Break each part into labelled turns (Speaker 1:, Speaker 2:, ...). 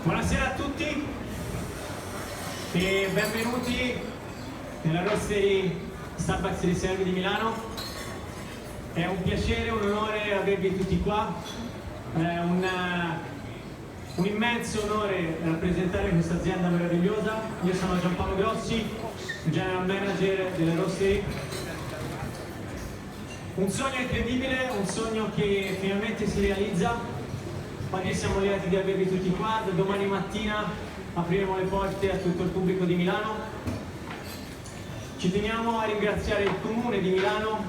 Speaker 1: Buonasera a tutti e benvenuti nella roastery Starbucks Reserve di Milano. È un piacere, un onore avervi tutti qua. È un immenso onore rappresentare questa azienda meravigliosa. Io sono Giampaolo Grossi, General Manager delle roastery. Un sogno incredibile, un sogno che finalmente si realizza. Oggi siamo lieti di avervi tutti qua. Da domani mattina apriremo le porte a tutto il pubblico di Milano. Ci teniamo a ringraziare il Comune di Milano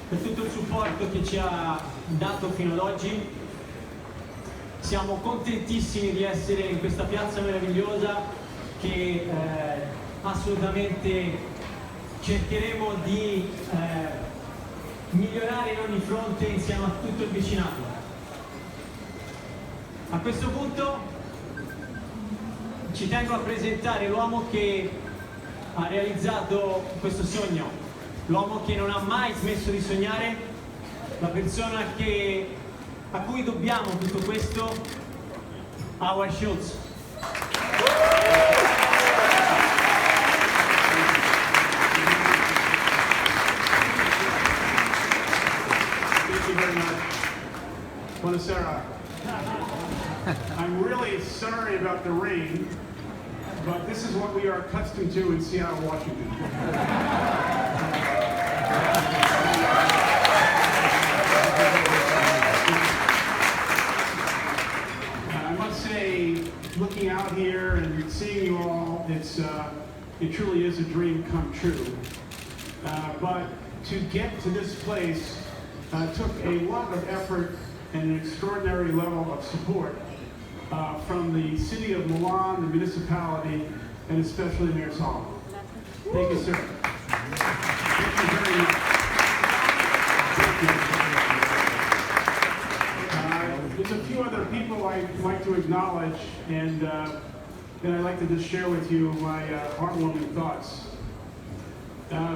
Speaker 1: per tutto il supporto che ci ha dato fino ad oggi. Siamo contentissimi di essere in questa piazza meravigliosa che assolutamente cercheremo di migliorare in ogni fronte insieme a tutto il vicinato. A questo punto ci tengo a presentare l'uomo che ha realizzato questo sogno, l'uomo che non ha mai smesso di sognare, la persona a cui dobbiamo tutto questo, Howard Schultz.
Speaker 2: Thank you very much. Buonasera. I'm really sorry about the rain, but this is what we are accustomed to in Seattle, Washington. I must say, looking out here and seeing you all, it truly is a dream come true. But to get to this place took a lot of effort and an extraordinary level of support from the city of Milan, the municipality, and especially Mayor's Hall. Thank you, sir. Thank you very much. Thank you. There's a few other people I'd like to acknowledge, and then I'd like to just share with you my heartwarming thoughts.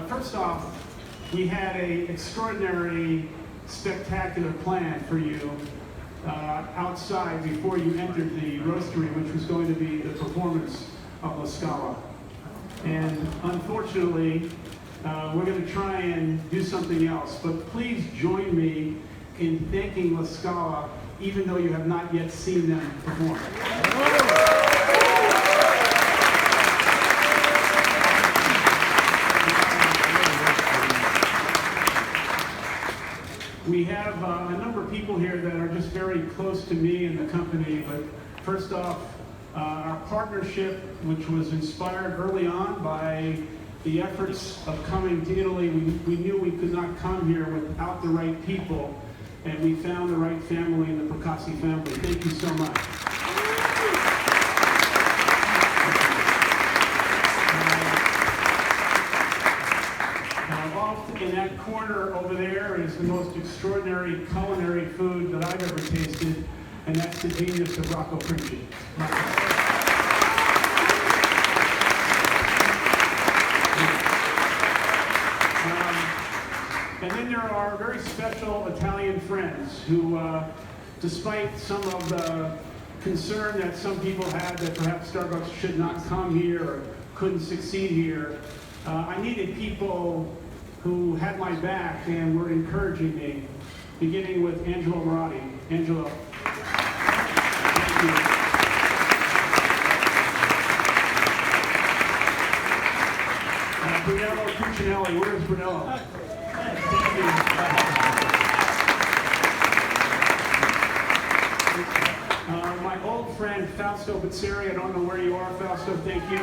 Speaker 2: First off, we had an extraordinary, spectacular plan for you outside before you entered the roastery, which was going to be the performance of La Scala. And unfortunately, we're going to try and do something else, but please join me in thanking La Scala, even though you have not yet seen them perform. We have a number of people here that are just very close to me and the company, but first off, our partnership, which was inspired early on by the efforts of coming to Italy. We knew we could not come here without the right people, and we found the right family in the Percassi family. Thank you so much. In that corner over there is the most extraordinary culinary food that I've ever tasted, and that's the genius of Rocco Princi. And then there are very special Italian friends who, despite some of the concern that some people had that perhaps Starbucks should not come here or couldn't succeed here, I needed people who had my back and were encouraging me, beginning with Angelo Moratti. Angelo. Thank you. Brunello Cucinelli. Where's Brunello? Thank you. My old friend Fausto Bizzeri. I don't know where you are, Fausto. Thank you.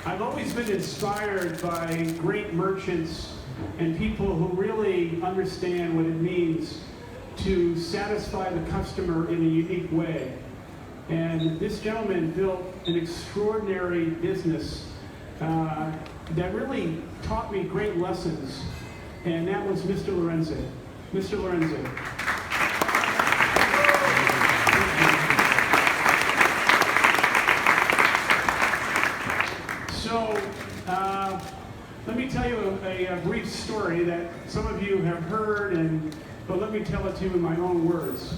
Speaker 2: I've always been inspired by great merchants and people who really understand what it means to satisfy the customer in a unique way. And this gentleman built an extraordinary business that really taught me great lessons, and that was Mr. Lorenzo. Mr. Lorenzo. So, let me tell you a brief story that some of you have heard, and but let me tell it to you in my own words.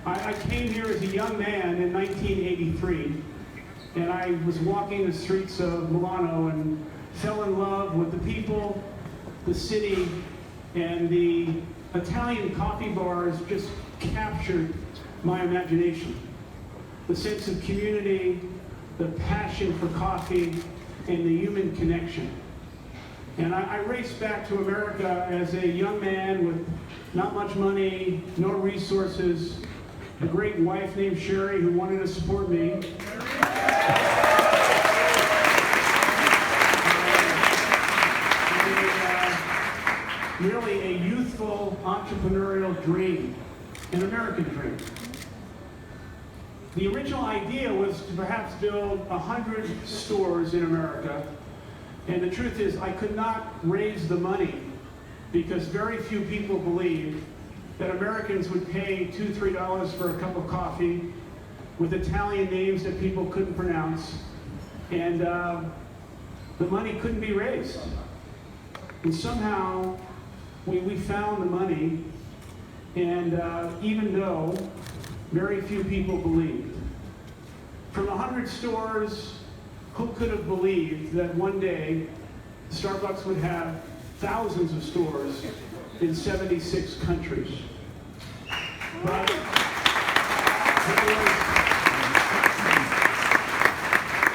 Speaker 2: I came here as a young man in 1983, and I was walking the streets of Milano and fell in love with the people, the city, and the Italian coffee bars just captured my imagination. The sense of community, the passion for coffee, and the human connection. And I raced back to America as a young man with not much money, no resources, a great wife named Sherry who wanted to support me. Really a youthful entrepreneurial dream, an American dream. The original idea was to perhaps build 100 stores in America, and the truth is I could not raise the money because very few people believed that Americans would pay $2, $3 for a cup of coffee with Italian names that people couldn't pronounce, and the money couldn't be raised. And somehow we found the money, and even though very few people believed. From 100 stores, who could have believed that one day Starbucks would have thousands of stores in 76 countries? But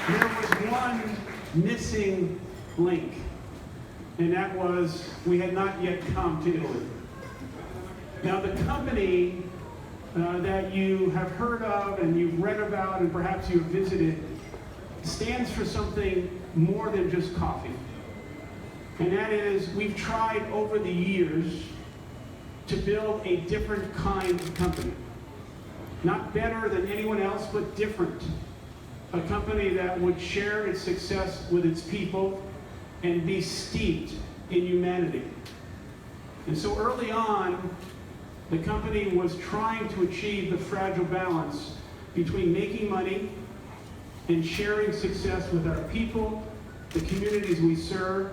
Speaker 2: there was one missing link, and that was we had not yet come to Italy. Now the company that you have heard of and you've read about and perhaps you've visited stands for something more than just coffee. And that is, we've tried over the years to build a different kind of company. Not better than anyone else, but different. A company that would share its success with its people and be steeped in humanity. And so early on, the company was trying to achieve the fragile balance between making money and sharing success with our people, the communities we serve,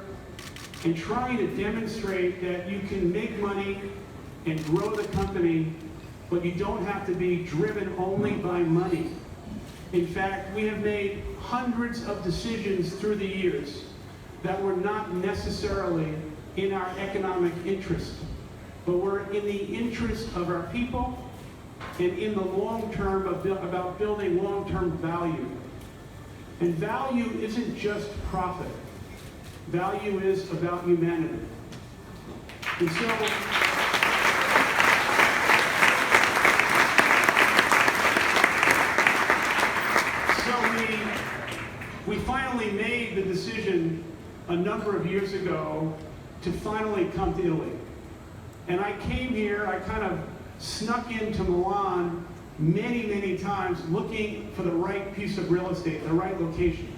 Speaker 2: and trying to demonstrate that you can make money and grow the company, but you don't have to be driven only by money. In fact, we have made hundreds of decisions through the years that were not necessarily in our economic interest, but were in the interest of our people and in the long term about building long-term value. And value isn't just profit. Value is about humanity. And so, we finally made the decision a number of years ago to finally come to Italy. And I came here, I kind of snuck into Milan many, many times looking for the right piece of real estate, the right location.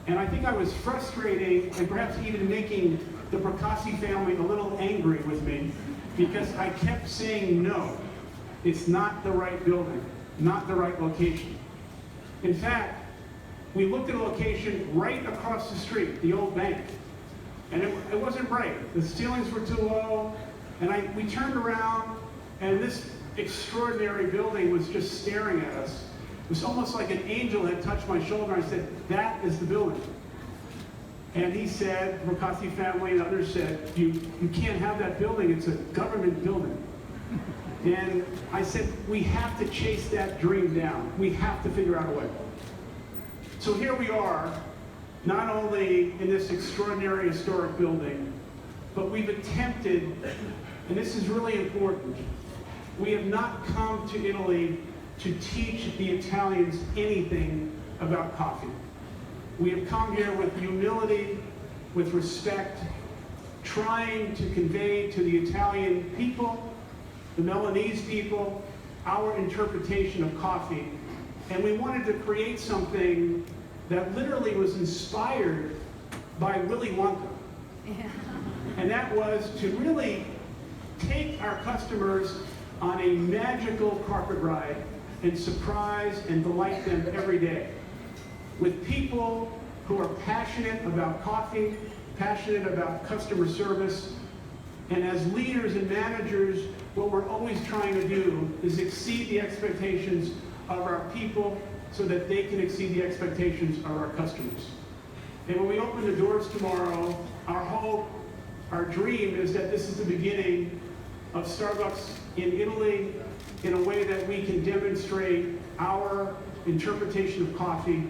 Speaker 2: And I think I was frustrating and perhaps even making the Procassi family a little angry with me because I kept saying no. It's not the right building, not the right location. In fact, we looked at a location right across the street, the old bank. And it wasn't right. The ceilings were too low. And we turned around, and this extraordinary building was just staring at us. It was almost like an angel had touched my shoulder. I said, that is the building. And he said, the Procassi family and others said, you can't have that building. It's a government building. And I said, we have to chase that dream down. We have to figure out a way. So here we are, not only in this extraordinary historic building, but we've attempted, and this is really important, we have not come to Italy to teach the Italians anything about coffee. We have come here with humility, with respect, trying to convey to the Italian people, the Milanese people, our interpretation of coffee. And we wanted to create something that literally was inspired by Willy Wonka. Yeah. And that was to really take our customers on a magical carpet ride and surprise and delight them every day with people who are passionate about coffee, passionate about customer service, And as leaders and managers, what we're always trying to do is exceed the expectations of our people so that they can exceed the expectations of our customers. And when we open the doors tomorrow, our hope, our dream is that this is the beginning of Starbucks in Italy in a way that we can demonstrate our interpretation of coffee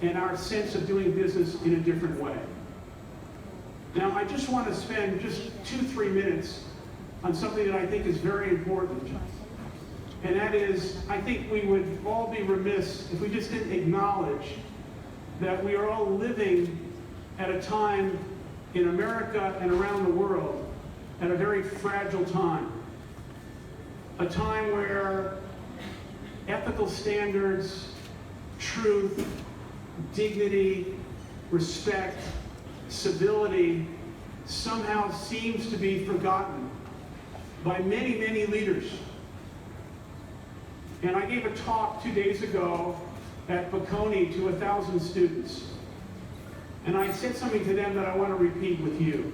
Speaker 2: and our sense of doing business in a different way. Now, I just want to spend just 2-3 minutes on something that I think is very important. And that is, I think we would all be remiss if we just didn't acknowledge that we are all living at a time in America and around the world at a very fragile time. A time where ethical standards, truth, dignity, respect, civility somehow seems to be forgotten by many, many leaders. And I gave a talk 2 days ago at Bocconi to 1,000 students. And I said something to them that I want to repeat with you.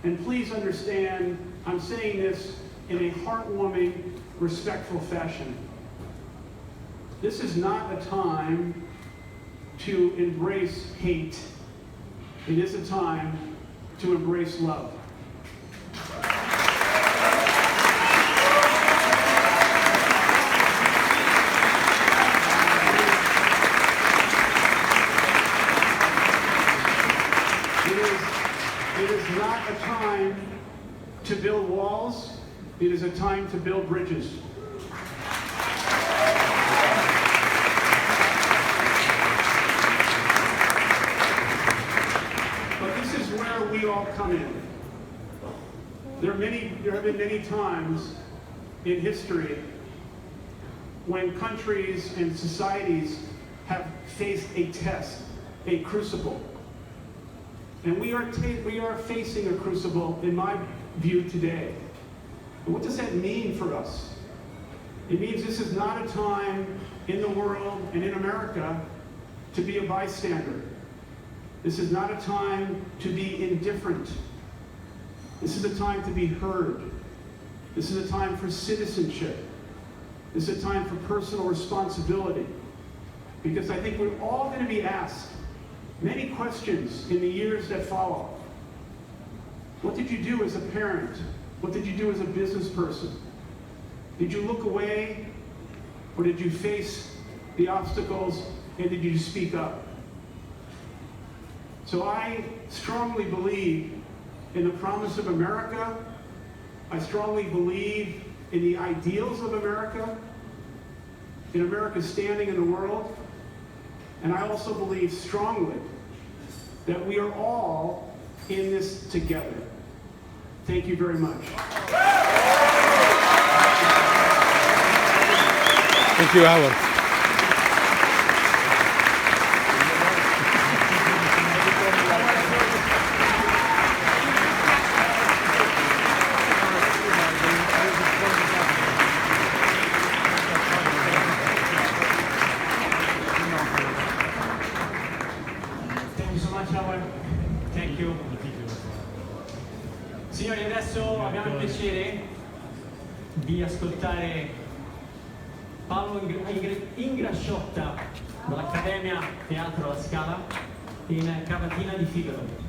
Speaker 2: And please understand, I'm saying this in a heartwarming, respectful fashion. This is not a time to embrace hate. It is a time to embrace love. It is not a time to build walls. It is a time to build bridges. We all come in. There have been many times in history when countries and societies have faced a test, a crucible. And we are facing a crucible, in my view, today. And what does that mean for us? It means this is not a time in the world and in America to be a bystander. This is not a time to be indifferent. This is a time to be heard. This is a time for citizenship. This is a time for personal responsibility. Because I think we're all going to be asked many questions in the years that follow. What did you do as a parent? What did you do as a business person? Did you look away? Or did you face the obstacles and did you speak up? So I strongly believe in the promise of America. I strongly believe in the ideals of America, in America's standing in the world. And I also believe strongly that we are all in this together. Thank you very much.
Speaker 3: Thank you, Howard.
Speaker 1: Thank you. Signori, adesso abbiamo il piacere di ascoltare Paolo Ingrasciotta dall'Accademia Teatro alla Scala in Cavatina di Figaro.